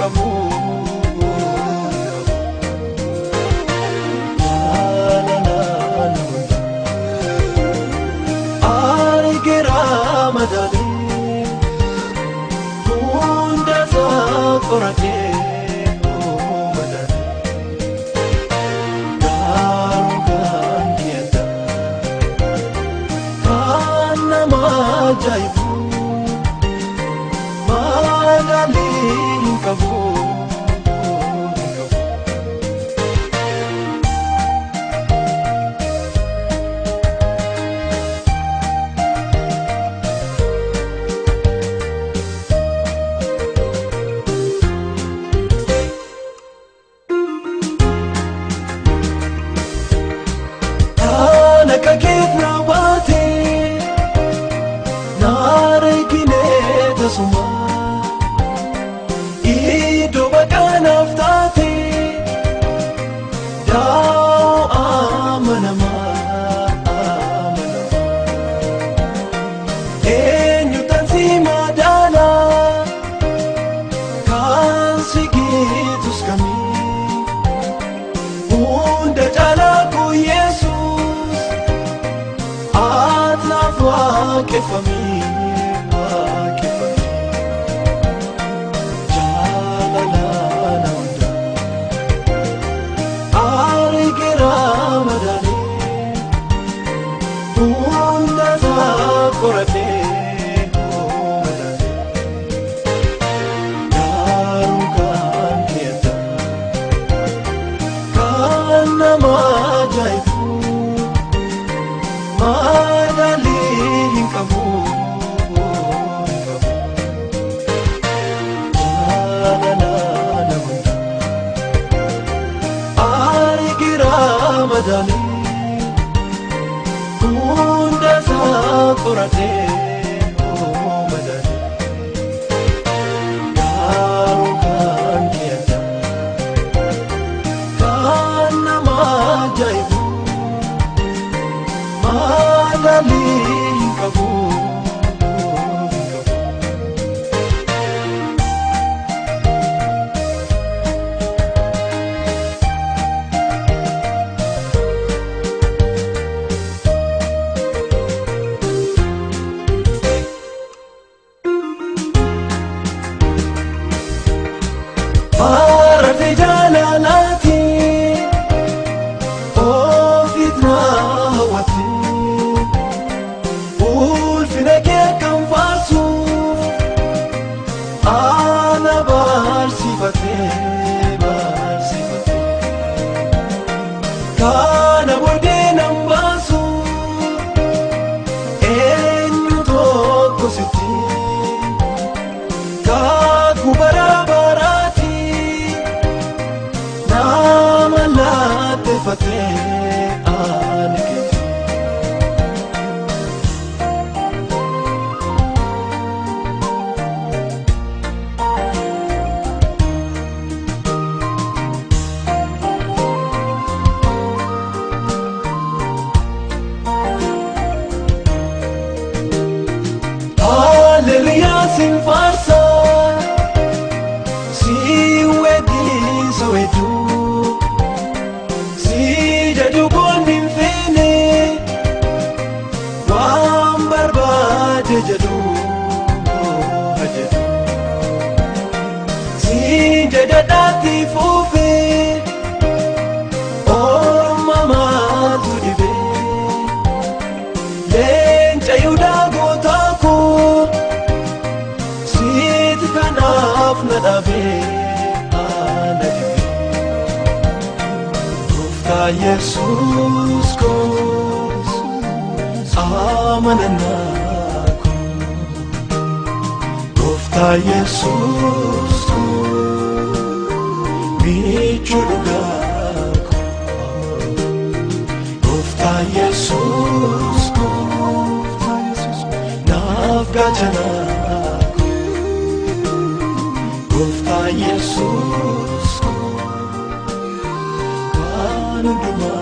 qabu. Argira madani hunda zakorate madani darugan kieta kana majaibu madani kabu. Nakakit na bati narigine tasuma ido bakanaftati daw amanama enyu tansi madala kan sigitus kami unda jala ku Yesus wakefami jalalana unda argira madani unda zakorate madani darugan kieta kana majaibu madali kamu argira madani unda zakorate madani darugan kieta kana majaibu madali kabu. Marate jalalati ofitna hawati ulfinake kan farsu ana barsifate kana bode nambasu enyu tokko sitti kaku barabarati nama lattefate anike Hallelujah sin farsa si wedi so edu si jadu kon min fene wam barbade jadu hajadu si jadati fufe or mama tudibe len chayuda gotako sit kanaf nadabe anadibe Gofta Yesus ko amananako Gofta Yesus ko bichulugako Gofta Yesus ko nafgajanako Gofta Yesus ko anunduma